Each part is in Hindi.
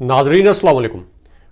नाजरीन अस्सलाम वालेकुम।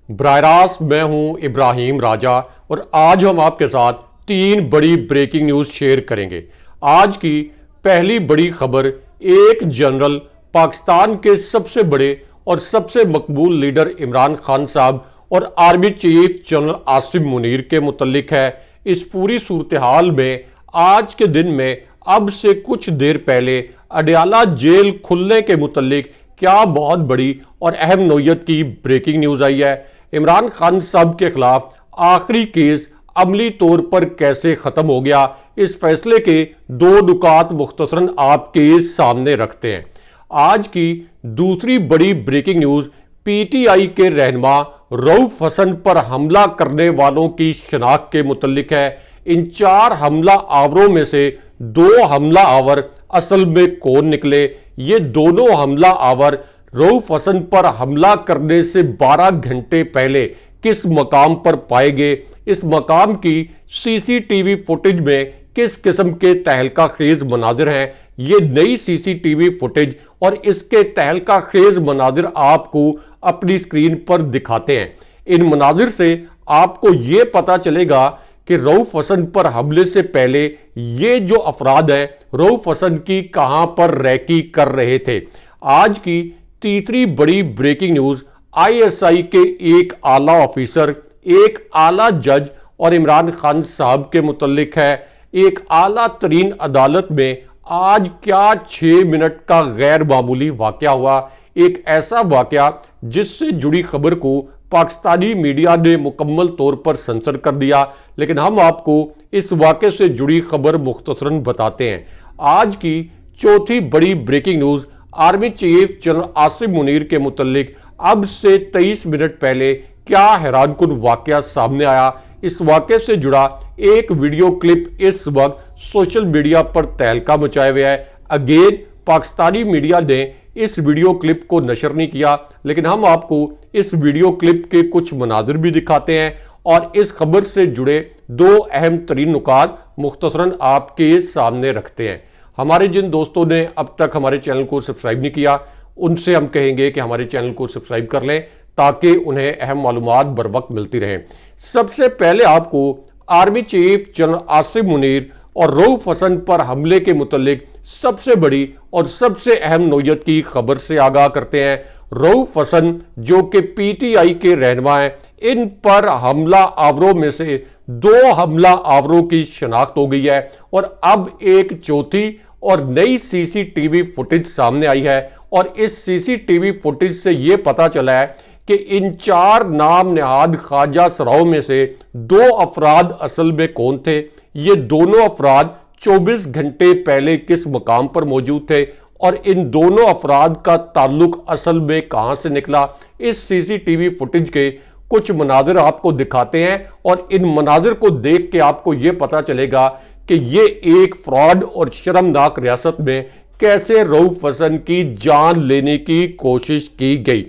बराह रास्त मैं हूं इब्राहिम राजा और आज हम आपके साथ तीन बड़ी ब्रेकिंग न्यूज़ शेयर करेंगे। आज की पहली बड़ी खबर एक जनरल पाकिस्तान के सबसे बड़े और सबसे मकबूल लीडर इमरान खान साहब और army chief general Asim Munir के मुतल्लिक है। इस पूरी सूरत हाल में आज के दिन में अब से कुछ देर पहले अडयाला जेल खुलने के मुतल्लिक क्या बहुत बड़ी और अहम नोयत की ब्रेकिंग न्यूज आई है। इमरान खान साहब के खिलाफ आखिरी केस अमली तौर पर कैसे खत्म हो गया, इस फैसले के दो नुकात मुख्तसरन आपके सामने रखते हैं। आज की दूसरी बड़ी ब्रेकिंग न्यूज पीटीआई के रहनुमा रऊफ हसन पर हमला करने वालों की शिनाख्त के मुतल्लिक है। इन चार हमला आवरों में से दो हमला आवर असल में कौन निकले, ये दोनों हमला आवर रऊफ हसन पर हमला करने से 12 घंटे पहले किस मकाम पर पाए गए, इस मकाम की सीसीटीवी फुटेज में किस किस्म के तहलका खेज मनाजिर हैं, ये नई सीसीटीवी फुटेज और इसके तहलका खेज मनाजिर आपको अपनी स्क्रीन पर दिखाते हैं। इन मनाजिर से आपको ये पता चलेगा कि रऊफ हसन पर हमले से पहले ये जो अफराद हैं रऊफ हसन की कहां पर रैकी कर रहे थे। आज की तीसरी बड़ी ब्रेकिंग न्यूज आईएसआई के एक आला ऑफिसर, एक आला जज और इमरान खान साहब के मुतल्लिक है। एक आला तरीन अदालत में आज क्या 6 मिनट का गैर मामूली वाकया हुआ, एक ऐसा वाकया जिससे जुड़ी खबर को पाकिस्तानी मीडिया ने मुकम्मल तौर पर सेंसर कर दिया, लेकिन हम आपको इस वाकये से जुड़ी खबर मुख्तसरन बताते हैं। आज की चौथी बड़ी breaking news army chief general Asim Munir के मुतल्लिक अब से 23 मिनट पहले क्या हैरानकुन वाकया सामने आया, इस वाकये से जुड़ा एक वीडियो क्लिप इस वक्त सोशल मीडिया पर तहलका मचाए हुए है। अगेन पाकिस्तानी मीडिया ने इस वीडियो क्लिप को नशर नहीं किया, लेकिन हम आपको इस वीडियो क्लिप के कुछ मनाजिर भी दिखाते हैं और इस खबर से जुड़े दो अहम तरीन नुकात मुख्तसरन आपके सामने रखते हैं। हमारे जिन दोस्तों ने अब तक हमारे चैनल को सब्सक्राइब नहीं किया, उनसे हम कहेंगे कि हमारे चैनल को सब्सक्राइब कर लें ताकि उन्हें अहम मालूमात बर वक्त मिलती रहें। सबसे पहले आपको army chief general Asim Munir और रऊफ हसन पर हमले के मुतल्लिक सबसे बड़ी और सबसे अहम नोयत की खबर से आगाह करते हैं। रऊफ हसन जो कि पीटीआई के रहनुमा हैं, इन पर हमला आवरों में से दो हमला आवरों की शनाख्त हो गई है और अब एक चौथी और नई सीसीटीवी फुटेज सामने आई है और इस सीसीटीवी फुटेज से यह पता चला है कि इन चार नाम निहाद ख्वाजा सराओं में से दो अफराद असल में कौन थे। ये दोनों अफराद 24 घंटे पहले किस मकाम पर मौजूद थे और इन दोनों अफराद का ताल्लुक असल में कहां से निकला, इस सीसीटीवी फुटेज के कुछ मनाजिर आपको दिखाते हैं और इन मनाजिर को देख के आपको यह पता चलेगा कि ये एक फ्रॉड और शर्मनाक रियासत में कैसे रऊफ हसन की जान लेने की कोशिश की गई।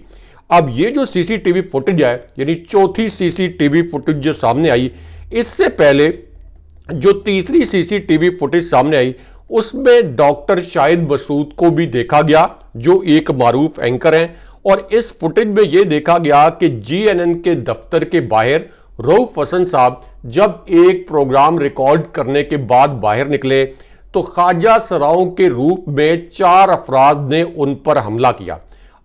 अब ये जो सीसीटीवी फुटेज है, यानी चौथी सीसीटीवी फुटेज जो सामने आई, इससे पहले जो तीसरी सीसीटीवी फुटेज सामने आई उसमें डॉक्टर शाहिद मसूद को भी देखा गया जो एक मारूफ एंकर हैं और इस फुटेज में यह देखा गया कि जीएनएन के दफ्तर के बाहर रऊफ हसन साहब जब एक प्रोग्राम रिकॉर्ड करने के बाद बाहर निकले तो ख्वाजा सराओं के रूप में चार अफराद ने उन पर हमला किया।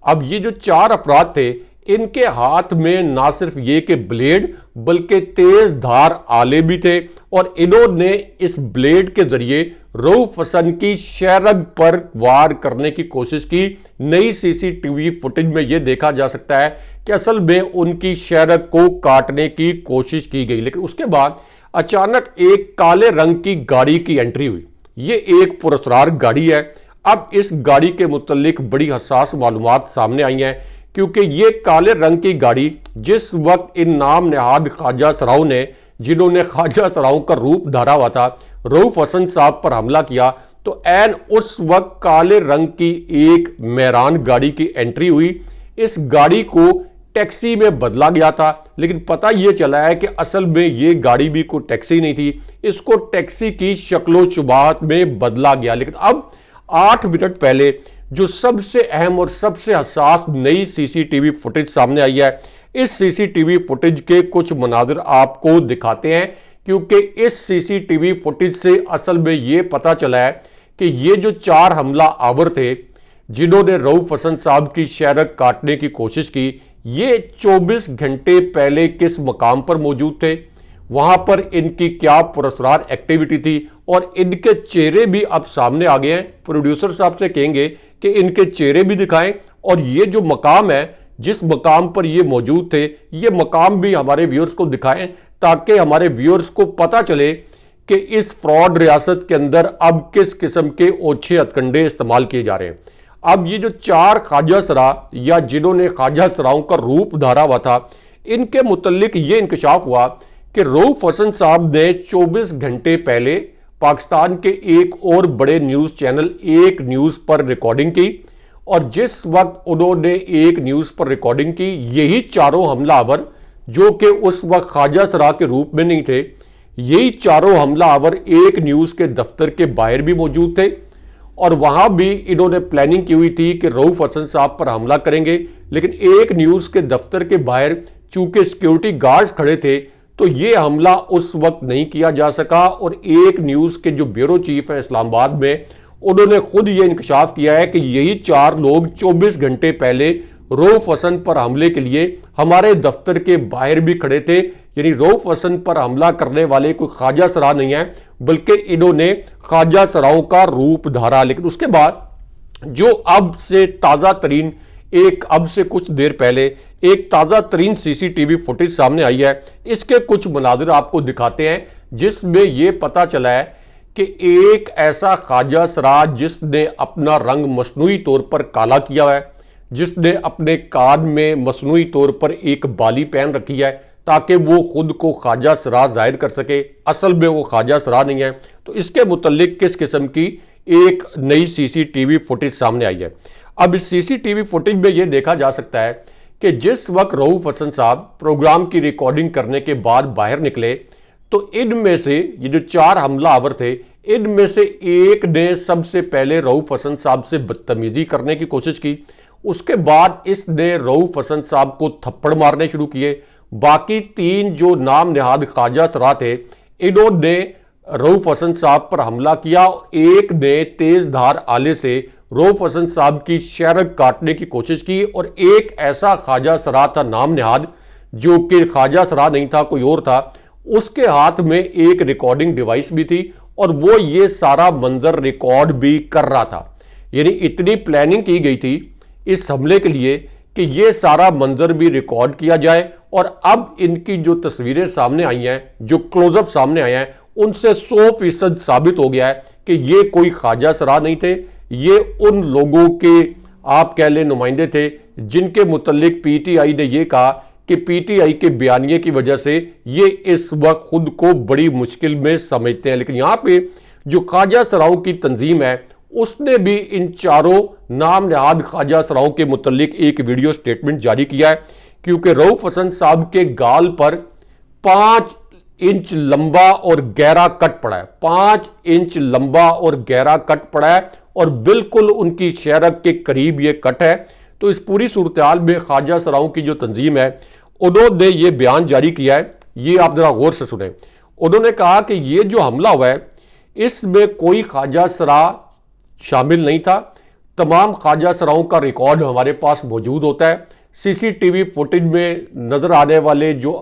अब ये जो चार अफराद थे, इनके हाथ में ना सिर्फ ये कि ब्लेड बल्कि तेज धार आले भी थे और इन्होंने इस ब्लेड के जरिए रऊफ हसन की शहरग पर वार करने की कोशिश की। नई सीसीटीवी फुटेज में यह देखा जा सकता है कि असल में उनकी शहरग को काटने की कोशिश की गई, लेकिन उसके बाद अचानक एक काले रंग की गाड़ी की एंट्री हुई। ये एक पुरस्कार गाड़ी है। अब इस गाड़ी के मुतल्लिक बड़ी हसास मालूमात सामने आई हैं क्योंकि ये काले रंग की गाड़ी जिस वक्त इन नाम नेहाद ख्वाजा सराओं ने, जिन्होंने ख्वाजा सराओं का रूप धारा हुआ था, रऊफ हसन साहब पर हमला किया, तो ऐन उस वक्त काले रंग की एक मेहरान गाड़ी की एंट्री हुई। इस गाड़ी को टैक्सी में बदला गया था, लेकिन पता यह चला है कि असल में ये गाड़ी भी कोई टैक्सी नहीं थी, इसको टैक्सी की शक्लो शुबाहत में बदला गया। लेकिन अब 8 मिनट पहले जो सबसे अहम और सबसे हसास नई सीसीटीवी फुटेज सामने आई है। इस सीसीटीवी फुटेज के कुछ मनाजिर आपको दिखाते हैं, क्योंकि इस सीसीटीवी फुटेज से असल में यह पता चला है कि ये जो 4 हमला आवर थे जिन्होंने रऊफ हसन साहब की शहरत काटने की कोशिश की, ये 24 घंटे पहले किस मकाम पर मौजूद थे, वहां पर इनकी क्या पुरस्कार एक्टिविटी थी, और इनके चेहरे भी अब सामने आ गए हैं। प्रोड्यूसर साहब से कहेंगे कि इनके चेहरे भी दिखाएं, और ये जो मकाम है जिस मकाम पर ये मौजूद थे, ये मकाम भी हमारे व्यूअर्स को दिखाएं, ताकि हमारे व्यूअर्स को पता चले कि इस फ्रॉड रियासत के अंदर अब किस किस्म के ओछे हथकंडे इस्तेमाल किए जा रहे हैं। अब ये जो 4 ख्वाजा सरा या जिन्होंने ख्वाजा सराओं का रूप धारा हुआ था, इनके मुतल्लिक ये इंकशाफ हुआ कि रऊफ हसन साहब ने 24 घंटे पहले पाकिस्तान के एक और बड़े न्यूज़ चैनल एक न्यूज़ पर रिकॉर्डिंग की, और जिस वक्त उन्होंने एक न्यूज़ पर रिकॉर्डिंग की, यही चारों हमलावर जो कि उस वक्त ख्वाजा सरा के रूप में नहीं थे, यही चारों हमलावर एक न्यूज़ के दफ्तर के बाहर भी मौजूद थे, और वहां भी इन्होंने प्लानिंग की हुई थी कि रऊफ हसन साहब पर हमला करेंगे। लेकिन एक न्यूज़ के दफ्तर के बाहर चूंकि सिक्योरिटी गार्ड्स खड़े थे, तो ये हमला उस वक्त नहीं किया जा सका, और एक न्यूज़ के जो ब्यूरो चीफ है इस्लामाबाद में, उन्होंने खुद ये इंकशाफ किया है कि यही 4 लोग 24 घंटे पहले रऊफ हसन पर हमले के लिए हमारे दफ्तर के बाहर भी खड़े थे। यानी रऊफ हसन पर हमला करने वाले कोई ख्वाजा सरा नहीं है, बल्कि इन्होंने ख्वाजा सराओं का रूप धारा। लेकिन उसके बाद जो अब से ताज़ा तरीन अब से कुछ देर पहले एक ताज़ा तरीन सीसीटीवी फुटेज सामने आई है, इसके कुछ मनाजिर आपको दिखाते हैं, जिसमें यह पता चला है कि एक ऐसा ख्वाजा सरा जिसने अपना रंग मसनूई तौर पर काला किया है, जिसने अपने कान में मसनूई तौर पर एक बाली पहन रखी है ताकि वो खुद को ख्वाजा सरा जाहिर कर सके, असल में वो ख्वाजा सरा नहीं है। तो इसके मुतल्लिक किस किस्म की एक नई सीसीटीवी फुटेज सामने आई है। अब इस सीसीटीवी फुटेज में यह देखा जा सकता है कि जिस वक्त रऊफ हसन साहब प्रोग्राम की रिकॉर्डिंग करने के बाद बाहर निकले, तो इनमें से ये जो 4 हमलावर थे, इनमें से एक ने सबसे पहले रऊफ हसन साहब से बदतमीजी करने की कोशिश की। उसके बाद इसने रऊफ हसन साहब को थप्पड़ मारने शुरू किए। बाकी 3 जो नाम निहाद ख्वाजा सरा थे, इन्होंने रऊफ हसन साहब पर हमला किया। एक ने तेज धार आले से रऊफ हसन साहब की शहरत काटने की कोशिश की, और एक ऐसा ख्वाजा सरा था नाम निहाद, जो कि ख्वाजा सरा नहीं था, कोई और था, उसके हाथ में एक रिकॉर्डिंग डिवाइस भी थी, और वो ये सारा मंजर रिकॉर्ड भी कर रहा था। यानी इतनी प्लानिंग की गई थी इस हमले के लिए कि ये सारा मंजर भी रिकॉर्ड किया जाए। और अब इनकी जो तस्वीरें सामने आई हैं, जो क्लोजअप सामने आए हैं, उनसे 100% साबित हो गया है कि ये कोई ख्वाजा सरा नहीं थे, ये उन लोगों के आप कह लें नुमाइंदे थे जिनके मुतल्लिक पीटीआई ने यह कहा कि पीटीआई के बयानिए की वजह से ये इस वक्त खुद को बड़ी मुश्किल में समझते हैं। लेकिन यहां पे जो ख्वाजा सराओं की तंजीम है, उसने भी इन चारों नाम निहाद ख्वाजा सराओं के मुतल्लिक एक वीडियो स्टेटमेंट जारी किया है, क्योंकि रऊफ हसन साहब के गाल पर 5 इंच लंबा और गहरा कट पड़ा है, 5 इंच लंबा और गहरा कट पड़ा है, और बिल्कुल उनकी शहरत के करीब ये कट है। तो इस पूरी सूरत हाल में ख्वाजा सराओं की जो तंजीम है, उन्होंने ये बयान जारी किया है, ये आप जरा गौर से सुने। उन्होंने कहा कि ये जो हमला हुआ है, इसमें कोई ख्वाजा सरा शामिल नहीं था। तमाम ख्वाजा सराओं का रिकॉर्ड हमारे पास मौजूद होता है। सीसीटीवी फुटेज में नजर आने वाले जो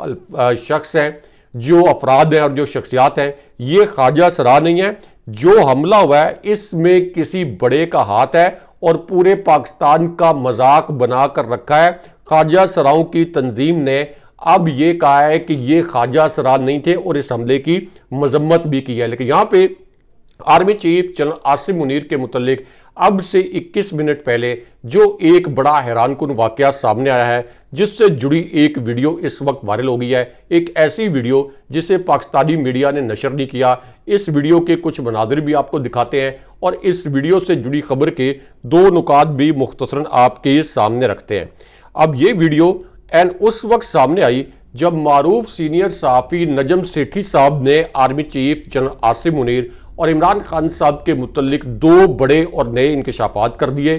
शख्स हैं, जो अफराद हैं और जो शख्सियात हैं, ये ख्वाजा सरा नहीं है। जो हमला हुआ है इसमें किसी बड़े का हाथ है, और पूरे पाकिस्तान का मजाक बनाकर रखा है। ख्वाजा सराओं की तंजीम ने अब ये कहा है कि ये ख्वाजा सरा नहीं थे, और इस हमले की मजम्मत भी की है। लेकिन यहाँ पे army chief general Asim Munir के मुतल्लिक अब से 21 मिनट पहले जो एक बड़ा हैरानकुन वाकया सामने आया है, जिससे जुड़ी एक वीडियो इस वक्त वायरल हो गई है। एक ऐसी वीडियो जिसे पाकिस्तानी मीडिया ने नशर नहीं किया। इस वीडियो के कुछ मनाजिर भी आपको दिखाते हैं, और इस वीडियो से जुड़ी खबर के 2 नुकात भी मुख्तसरन आपके सामने रखते हैं। अब ये वीडियो उस वक्त सामने आई जब मारूफ सीनियर सहाफ़ी नजम सेठी साहब ने army chief general Asim Munir और इमरान खान साहब के मुतल्लिक 2 बड़े और नए इंकशाफात कर दिए।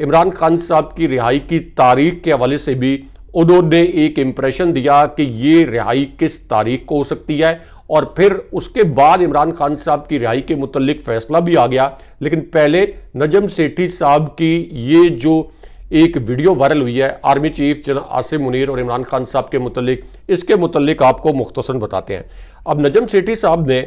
इमरान खान साहब की रिहाई की तारीख के हवाले से भी उन्होंने एक इंप्रेशन दिया कि ये रिहाई किस तारीख को हो सकती है, और फिर उसके बाद इमरान खान साहब की रिहाई के मुतल्लिक फैसला भी आ गया। लेकिन पहले नजम सेठी साहब की ये जो एक वीडियो वायरल हुई है army chief general Asim Munir और इमरान खान साहब के मुतल्लिक, इसके मुतल्लिक आपको मुख्तसरन बताते हैं। अब नजम सेठी साहब ने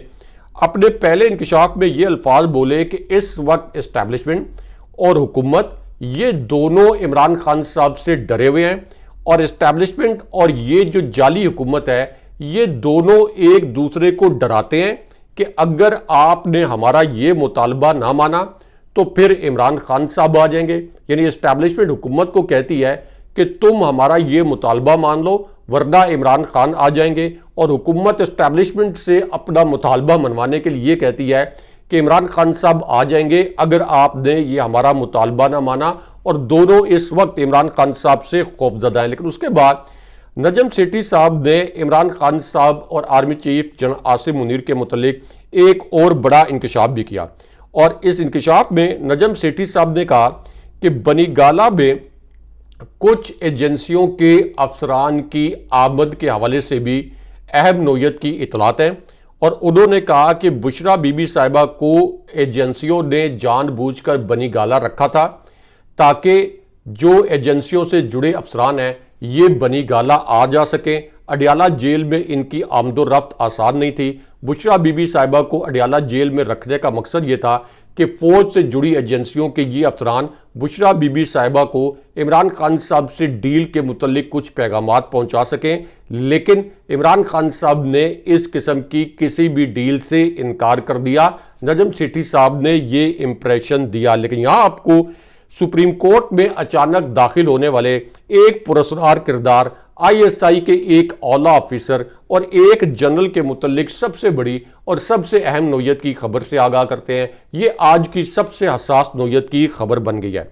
अपने पहले इंकशाफ में ये अल्फाज बोले कि इस वक्त इस्टेब्लिशमेंट और हुकूमत ये दोनों इमरान खान साहब से डरे हुए हैं, और इस्टेब्लिशमेंट और ये जो जाली हुकूमत है ये दोनों एक दूसरे को डराते हैं कि अगर आपने हमारा ये मुतालबा ना माना तो फिर इमरान खान साहब आ जाएंगे। यानी इस्टेब्लिशमेंट हुकूमत को कहती है कि तुम हमारा ये मुतालबा मान लो वरना इमरान खान आ जाएंगे, और हुकूमत इस्टेब्लिशमेंट से अपना मुतालबा मनवाने के लिए कहती है कि इमरान खान साहब आ जाएंगे अगर आपने ये हमारा मुतालबा ना माना, और दोनों इस वक्त इमरान खान साहब से खौफजदा हैं। लेकिन उसके बाद नजम सेठी साहब ने इमरान खान साहब और army chief general Asim Munir के मुतल्लिक एक और बड़ा इंकशाफ भी किया, और इस इंकशाफ में नजम सेठी साहब ने कहा कि बनी गाला में कुछ एजेंसियों के अफसरान की आमद के हवाले से भी अहम नोयत की इतलात हैं, और उन्होंने कहा कि बुशरा बीबी साहिबा को एजेंसियों ने जानबूझकर बनी गाला रखा था ताकि जो एजेंसियों से जुड़े अफसरान हैं ये बनी गाला आ जा सकें। अडियाला जेल में इनकी आमदोरफ्त आसान नहीं थी। बुशरा बीबी साहिबा को अडियाला जेल में रखने का मकसद ये था कि फौज से जुड़ी एजेंसियों के ये अफसरान बुशरा बीबी साहिबा को इमरान खान साहब से डील के मुतल्लिक कुछ पैगामात पहुंचा सकें, लेकिन इमरान खान साहब ने इस किस्म की किसी भी डील से इनकार कर दिया। नजम सेठी साहब ने ये इंप्रेशन दिया। लेकिन यहां आपको सुप्रीम कोर्ट में अचानक दाखिल होने वाले एक पुरस्कार किरदार आईएसआई के एक औला ऑफिसर और एक जनरल के मुतल्लिक सबसे बड़ी और सबसे अहम नोयत की खबर से आगाह करते हैं। ये आज की सबसे हसास नोयत की खबर बन गई है,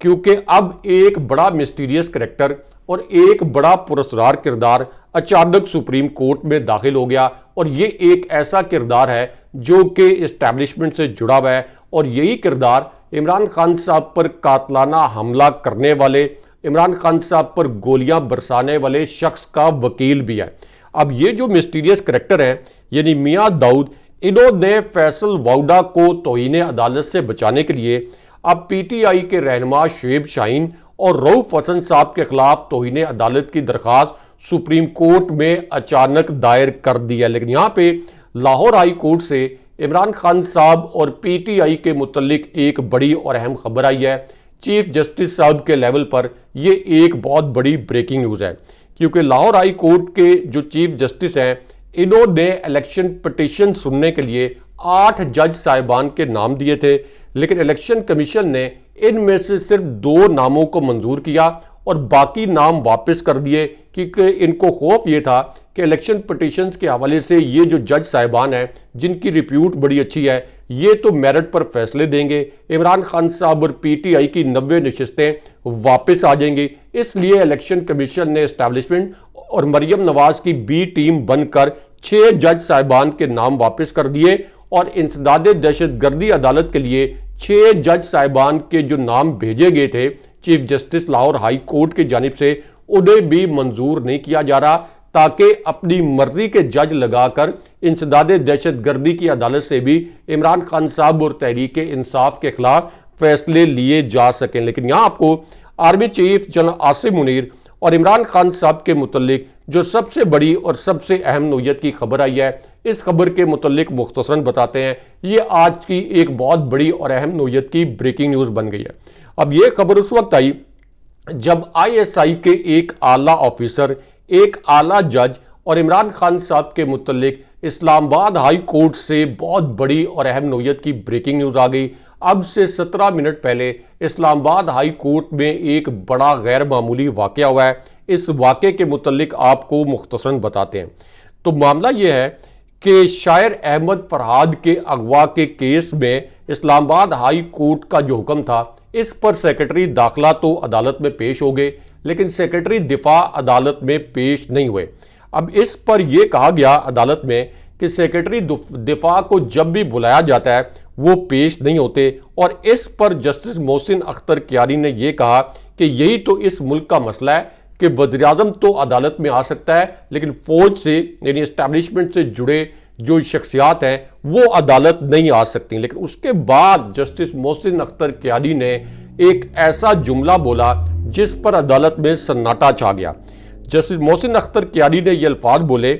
क्योंकि अब एक बड़ा मिस्टीरियस करैक्टर और एक बड़ा पुरस्कार किरदार अचानक सुप्रीम कोर्ट में दाखिल हो गया, और ये एक ऐसा किरदार है जो कि इस्टेब्लिशमेंट से जुड़ा हुआ है, और यही किरदार इमरान खान साहब पर कातलाना हमला करने वाले, इमरान खान साहब पर गोलियां बरसाने वाले शख्स का वकील भी है। अब ये जो मिस्टीरियस करैक्टर है यानी मियां दाऊद, इन्होंने फैसल वाउडा को तौहीन अदालत से बचाने के लिए अब पीटीआई के रहनुमा शुएब शाहीन और रऊफ हसन साहब के खिलाफ तौहीन अदालत की दरखास्त सुप्रीम कोर्ट में अचानक दायर कर दी है। लेकिन यहाँ पे लाहौर हाई कोर्ट से इमरान खान साहब और पीटीआई के मुतल्लिक एक बड़ी और अहम खबर आई है। चीफ जस्टिस साहब के लेवल पर यह एक बहुत बड़ी ब्रेकिंग न्यूज़ है, क्योंकि लाहौर हाई कोर्ट के जो चीफ जस्टिस हैं इन्होंने इलेक्शन पिटीशन सुनने के लिए 8 जज साहिबान के नाम दिए थे, लेकिन इलेक्शन कमीशन ने इनमें से सिर्फ 2 नामों को मंजूर किया और बाकी नाम वापस कर दिए, क्योंकि इनको खौफ ये था कि इलेक्शन पिटीशंस के हवाले से ये जो जज साहिबान हैं जिनकी रिप्यूट बड़ी अच्छी है ये तो मेरिट पर फैसले देंगे, इमरान खान साहब और पीटीआई की 90 नशिस्तें वापस आ जाएंगी। इसलिए इलेक्शन कमीशन ने एस्टैब्लिशमेंट और मरियम नवाज की बी टीम बनकर 6 जज साहिबान के नाम वापस कर दिए, और इंसदाद दहशतगर्दी अदालत के लिए 6 जज साहिबान के जो नाम भेजे गए थे chief justice Lahore high court की जानिब से उन्हें भी मंजूर नहीं किया जा रहा, ताकि अपनी मर्जी के जज लगाकर इंसदाद दहशतगर्दी की अदालत से भी इमरान खान साहब और तहरीक इंसाफ के खिलाफ फैसले लिए जा सकें। लेकिन यहाँ आपको army chief general Asim Munir और इमरान खान साहब के मुतल्लिक जो सबसे बड़ी और सबसे अहम नोयत की खबर आई है, इस खबर के मुतल्लिक मुख्तसरन बताते हैं। ये आज की एक बहुत बड़ी और अहम नोयत की ब्रेकिंग न्यूज़ बन गई है। अब ये खबर उस वक्त आई जब आईएसआई के एक आला ऑफिसर, एक आला जज और इमरान खान साहब के मुतल्लिक इस्लामाबाद हाई कोर्ट से बहुत बड़ी और अहम नोयत की ब्रेकिंग न्यूज़ आ गई। अब से 17 मिनट पहले इस्लामाबाद हाई कोर्ट में एक बड़ा गैर मामूली वाक़या हुआ है। इस वाक़े के मुतल्लिक आपको मुख्तसरन बताते हैं। तो मामला यह है कि शायर अहमद फरहाद के अगवा के केस में इस्लामाबाद हाई कोर्ट का जो हुक्म था इस पर सेक्रेटरी दाखिला तो अदालत में पेश हो गए, लेकिन सेक्रेटरी दिफा अदालत में पेश नहीं हुए। अब इस पर यह कहा गया अदालत में कि सेक्रेटरी दिफा को जब भी बुलाया जाता है वो पेश नहीं होते। और इस पर जस्टिस मोहसिन अख्तर कियारी ने यह कहा कि यही तो इस मुल्क का मसला है कि वज़ीर-ए-आज़म तो अदालत में आ सकता है, लेकिन फौज से यानी एस्टैब्लिशमेंट से जुड़े जो शख्सियात हैं वो अदालत नहीं आ सकती। लेकिन उसके बाद जस्टिस मोहसिन अख्तर कियारी ने एक ऐसा जुमला बोला जिस पर अदालत में सन्नाटा छा गया। जस्टिस मोहसिन अख्तर कियारी ने ये अल्फाज बोले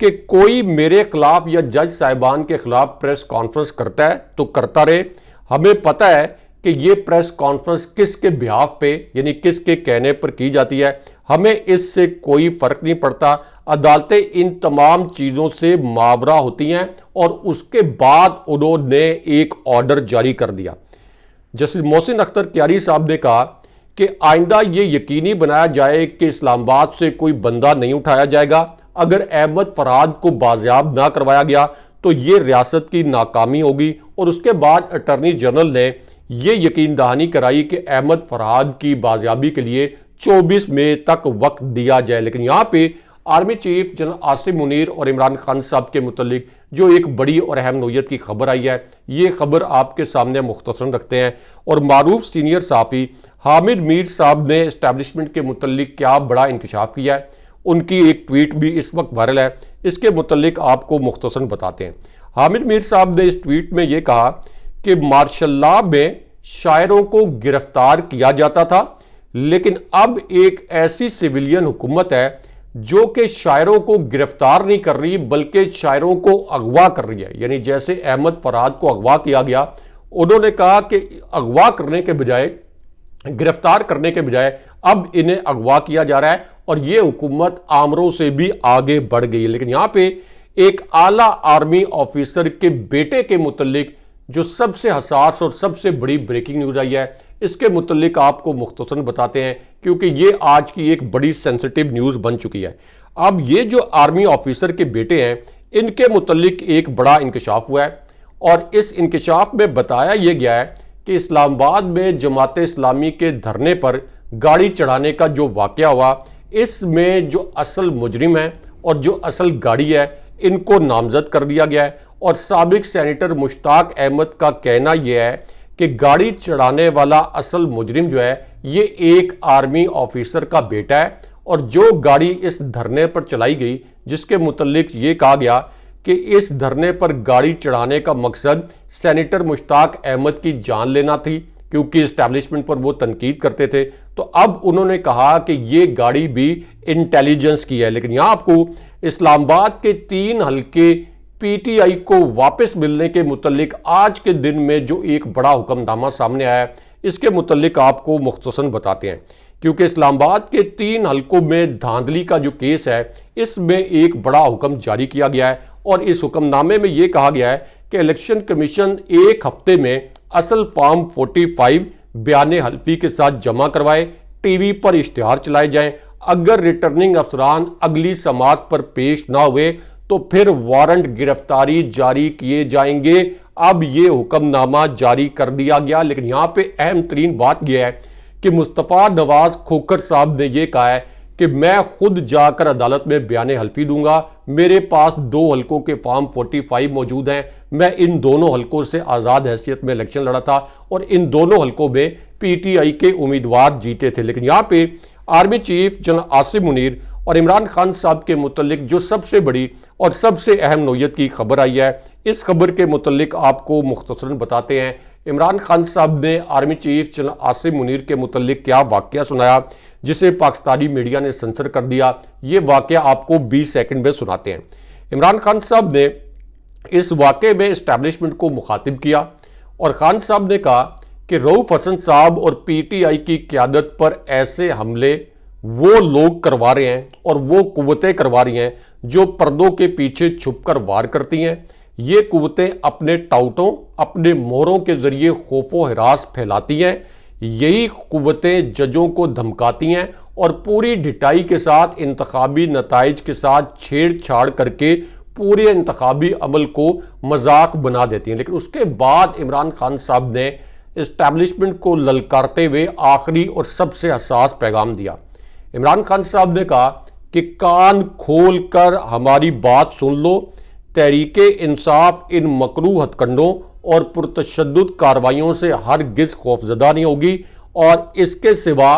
कि कोई मेरे खिलाफ या जज साहिबान के खिलाफ प्रेस कॉन्फ्रेंस करता है तो करता रहे, हमें पता है कि ये प्रेस कॉन्फ्रेंस किसके बिहाफ पे यानी किसके कहने पर की जाती है, हमें इससे कोई फर्क नहीं पड़ता। अदालतें इन तमाम चीज़ों से मावरा होती हैं। और उसके बाद उन्होंने एक ऑर्डर जारी कर दिया। जस्टिस मोहसिन अख्तर कियारी साहब ने कहा कि आइंदा ये यकीनी बनाया जाए कि इस्लामाबाद से कोई बंदा नहीं उठाया जाएगा। अगर अहमद फरहाद को बाजियाब ना करवाया गया तो ये रियासत की नाकामी होगी। और उसके बाद अटॉर्नी जनरल ने ये यकीन दहानी कराई कि अहमद फरहाद की बाजियाबी के लिए 24 मई तक वक्त दिया जाए। लेकिन यहाँ पे army chief general Asim Munir और इमरान खान साहब के मुतल्लिक जो एक बड़ी और अहम नौयत की खबर आई है, ये खबर आपके सामने मुख्तसरन रखते हैं। और मारूफ सीनियर सहाफ़ी हामिद मीर साहब ने एस्टैब्लिशमेंट के मुतल्लिक क्या बड़ा इंकशाफ किया है, उनकी एक ट्वीट भी इस वक्त वायरल है, इसके मुतल्लिक आपको मुख्तसरन बताते हैं। हामिद मीर साहब ने इस ट्वीट में ये कहा कि मार्शल लॉ में शायरों को गिरफ्तार किया जाता था, लेकिन अब एक ऐसी सिविलियन हुकूमत है जो कि शायरों को गिरफ्तार नहीं कर रही बल्कि शायरों को अगवा कर रही है। यानी जैसे अहमद फरहाद को अगवा किया गया, उन्होंने कहा कि अगवा करने के बजाय, गिरफ्तार करने के बजाय अब इन्हें अगवा किया जा रहा है और ये हुकूमत आमरों से भी आगे बढ़ गई है। लेकिन यहाँ पे एक आला आर्मी ऑफिसर के बेटे के मुतल्लिक जो सबसे हसास और सबसे बड़ी ब्रेकिंग न्यूज आई है, इसके मुतल्लिक आपको मुख्तसरन बताते हैं क्योंकि ये आज की एक बड़ी सेंसिटिव न्यूज बन चुकी है। अब ये जो आर्मी ऑफिसर के बेटे हैं, इनके मुतल्लिक एक बड़ा इंकशाफ हुआ है और इस इंकशाफ में बताया यह गया है कि इस्लामाबाद में जमात इस्लामी के धरने पर गाड़ी चढ़ाने का जो वाकया हुआ, इसमें जो असल मुजरिम है और जो असल गाड़ी है, इनको नामजद कर दिया गया है। और साबिक सेनेटर मुश्ताक अहमद का कहना यह है कि गाड़ी चढ़ाने वाला असल मुजरिम जो है ये एक आर्मी ऑफिसर का बेटा है। और जो गाड़ी इस धरने पर चलाई गई, जिसके मुतल्लिक ये कहा गया कि इस धरने पर गाड़ी चढ़ाने का मकसद सेनेटर मुश्ताक अहमद की जान लेना थी क्योंकि इस्टेब्लिशमेंट पर वो तनकीद करते थे, तो अब उन्होंने कहा कि ये गाड़ी भी इंटेलिजेंस की है। लेकिन यहाँ आपको इस्लामाबाद के 3 हल्के पीटीआई को वापस मिलने के मुतल्लिक आज के दिन में जो एक बड़ा हुक्मनामा सामने आया है, इसके मुतल्लिक आपको मुख्तसरन बताते हैं। क्योंकि इस्लामाबाद के 3 हल्कों में धांधली का जो केस है, इसमें एक बड़ा हुक्म जारी किया गया है और इस हुक्मनामे में यह कहा गया है कि इलेक्शन कमीशन 1 हफ्ते में असल फॉर्म 45 बयान हल्फी के साथ जमा करवाए, टीवी पर इश्तिहार चलाए जाएं। अगर रिटर्निंग अफसरान अगली समात पर पेश ना हुए तो फिर वारंट गिरफ्तारी जारी किए जाएंगे। अब ये हुक्मनामा जारी कर दिया गया। लेकिन यहाँ पे अहम तरीन बात यह है कि मुस्तफ़ा नवाज खोखर साहब ने यह कहा है कि मैं खुद जाकर अदालत में बयान हल्फी दूंगा, मेरे पास 2 हल्कों के फॉर्म 45 मौजूद हैं, मैं इन दोनों हल्कों से आज़ाद हैसियत में इलेक्शन लड़ा था और इन दोनों हल्कों में पीटीआई के उम्मीदवार जीते थे। लेकिन यहाँ पे army chief general Asim Munir और इमरान खान साहब के मुतल्लिक जो सबसे बड़ी और सबसे अहम नौयत की खबर आई है, इस खबर के मुतल्लिक आपको मुख्तसरन बताते हैं। इमरान खान साहब ने army chief general Asim Munir के मुतल्लिक क्या वाकया सुनाया जिसे पाकिस्तानी मीडिया ने सेंसर कर दिया, ये वाकया आपको 20 सेकंड में सुनाते हैं। इमरान खान साहब ने इस वाकये में इस्टेब्लिशमेंट को मुखातिब किया और खान साहब ने कहा कि रऊफ हसन साहब और पीटीआई की क़यादत पर ऐसे हमले वो लोग करवा रहे हैं और वो कुव्वतें करवा रही हैं जो पर्दों के पीछे छुपकर वार करती हैं। ये कुव्वतें अपने टाउटों, अपने मोहरों के जरिए खौफो हिरास फैलाती हैं। यही कुव्वतें जजों को धमकाती हैं और पूरी ढिठाई के साथ इंतखाबी नताइज के साथ छेड़छाड़ करके पूरे इंतखाबी अमल को मजाक बना देती हैं। लेकिन उसके बाद इमरान खान साहब ने इस्टेब्लिशमेंट को ललकारते हुए आखिरी और सबसे हसास पैगाम दिया। इमरान खान साहब ने कहा कि कान खोल कर हमारी बात सुन लो, तहरीके इंसाफ इन मकरू हथकंडों और पुरतशद्दुद कार्रवाइयों से हरगिज खौफजदा नहीं होगी और इसके सिवा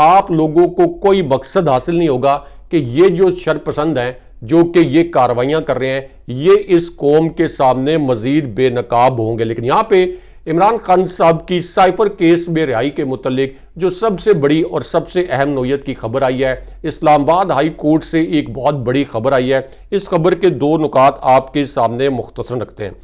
आप लोगों को कोई मकसद हासिल नहीं होगा कि ये जो शरपसंद हैं जो कि ये कार्रवाइयां कर रहे हैं ये इस कौम के सामने मजीद बेनकाब होंगे। लेकिन यहां पे इमरान खान साहब की साइफर केस में रिहाई के मुतल्लिक जो सबसे बड़ी और सबसे अहम नौयत की खबर आई है, इस्लामाबाद हाई कोर्ट से एक बहुत बड़ी खबर आई है। इस खबर के दो नुकात आपके सामने मुख्तसर रखते हैं।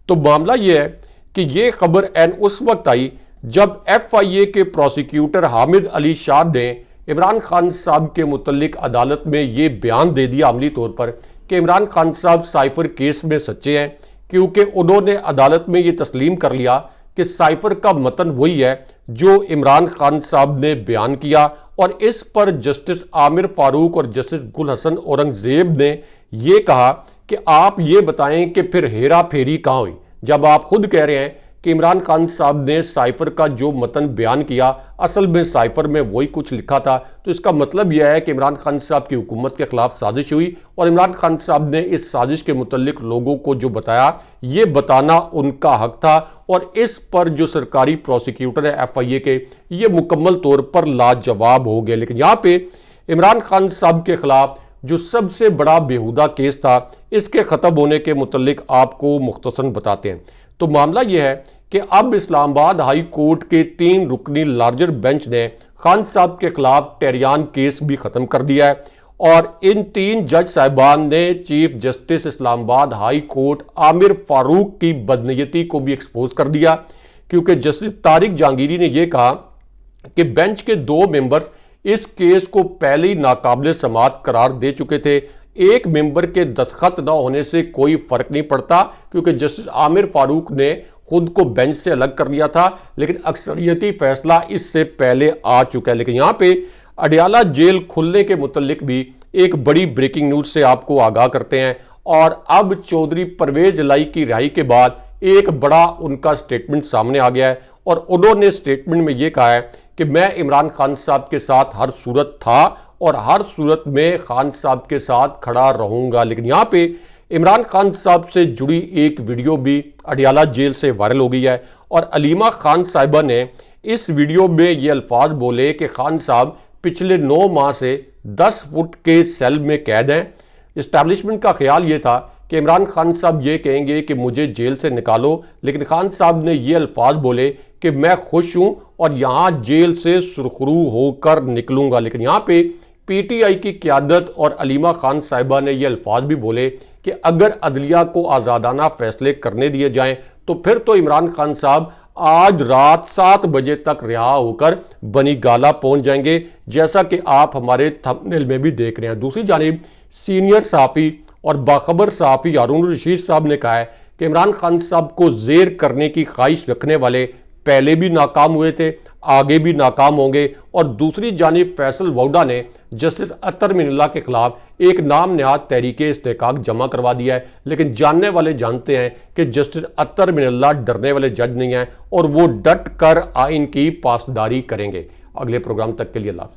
तो मामला यह है कि यह खबर एन उस वक्त आई जब FIA के प्रोसिक्यूटर हामिद अली शाह ने इमरान खान साहब के मुतल्लिक अदालत में ये बयान दे दिया अमली तौर पर कि इमरान खान साहब साइफर केस में सच्चे हैं, क्योंकि उन्होंने अदालत में ये तस्लीम कर लिया कि साइफर का मतन वही है जो इमरान खान साहब ने बयान किया। और इस पर जस्टिस आमिर फारूक और जस्टिस गुल हसन औरंगजेब ने यह कहा कि आप ये बताएं कि फिर हेरा फेरी कहाँ हुई, जब आप खुद कह रहे हैं कि इमरान खान साहब ने साइफर का जो मतन बयान किया असल में साइफर में वही कुछ लिखा था। तो इसका मतलब यह है कि इमरान खान साहब की हुकूमत के खिलाफ साजिश हुई और इमरान खान साहब ने इस साजिश के मुतल्लिक लोगों को जो बताया ये बताना उनका हक था। और इस पर जो सरकारी प्रोसिक्यूटर है FIA के ये मुकम्मल तौर पर लाजवाब हो गए। लेकिन यहाँ पे इमरान खान साहब के खिलाफ जो सबसे बड़ा बेहुदा केस था इसके ख़त्म होने के मुतल्लिक आपको मुख्तसरन बताते हैं। तो मामला यह है कि अब इस्लामाबाद हाई कोर्ट के 3 रुकनी लार्जर बेंच ने खान साहब के खिलाफ टेरियान केस भी ख़त्म कर दिया है और इन 3 जज साहिबान ने chief justice Islamabad high court Aamir Farooq की बदनीयती को भी एक्सपोज कर दिया, क्योंकि जस्टिस तारिक जहांगीरी ने यह कहा कि बेंच के 2 मेंबर इस केस को पहले ही नाकाबिल समाअत करार दे चुके थे। एक मेंबर के दस्तखत न होने से कोई फर्क नहीं पड़ता, क्योंकि जस्टिस आमिर फारूक ने खुद को बेंच से अलग कर लिया था, लेकिन अक्सरियती फैसला इससे पहले आ चुका है। लेकिन यहाँ पे अडियाला जेल खुलने के मुतल्लिक भी एक बड़ी ब्रेकिंग न्यूज से आपको आगाह करते हैं। और अब चौधरी परवेज इलाही की रिहाई के बाद एक बड़ा उनका स्टेटमेंट सामने आ गया है और उन्होंने स्टेटमेंट में ये कहा है कि मैं इमरान खान साहब के साथ हर सूरत था और हर सूरत में खान साहब के साथ खड़ा रहूंगा। लेकिन यहाँ पे इमरान खान साहब से जुड़ी एक वीडियो भी अडियाला जेल से वायरल हो गई है और अलीमा खान साहिबा ने इस वीडियो में ये अल्फाज बोले कि खान साहब पिछले 9 माह से 10 फुट के सेल में कैद हैं। इस्टेब्लिशमेंट का ख्याल ये था कि इमरान खान साहब ये कहेंगे कि मुझे जेल से निकालो, लेकिन खान साहब ने ये अल्फाज बोले कि मैं खुश हूं और यहाँ जेल से सुरखरू होकर निकलूंगा। लेकिन यहाँ पे PTI की क़यादत और अलीमा खान साहिबा ने ये अल्फाज भी बोले कि अगर अदलिया को आज़ादाना फैसले करने दिए जाएं तो फिर तो इमरान खान साहब आज रात 7 बजे तक रिहा होकर बनी गाला पहुंच जाएंगे, जैसा कि आप हमारे थंबनेल में भी देख रहे हैं। दूसरी जानिब सीनियर सहाफ़ी और बाखबर सहाफ़ी हारून रशीद साहब ने कहा है कि इमरान खान साहब को जेर करने की ख्वाहिश रखने वाले पहले भी नाकाम हुए थे, आगे भी नाकाम होंगे। और दूसरी जानिब फैसल वोडा ने जस्टिस अतर मिनल्ला के खिलाफ एक नाम नहाद तहरीके इस्तेकाक जमा करवा दिया है, लेकिन जानने वाले जानते हैं कि जस्टिस अतर मिनल्ला डरने वाले जज नहीं हैं और वो डट कर आइन की पासदारी करेंगे। अगले प्रोग्राम तक के लिए अल्लाह हाफ़िज़।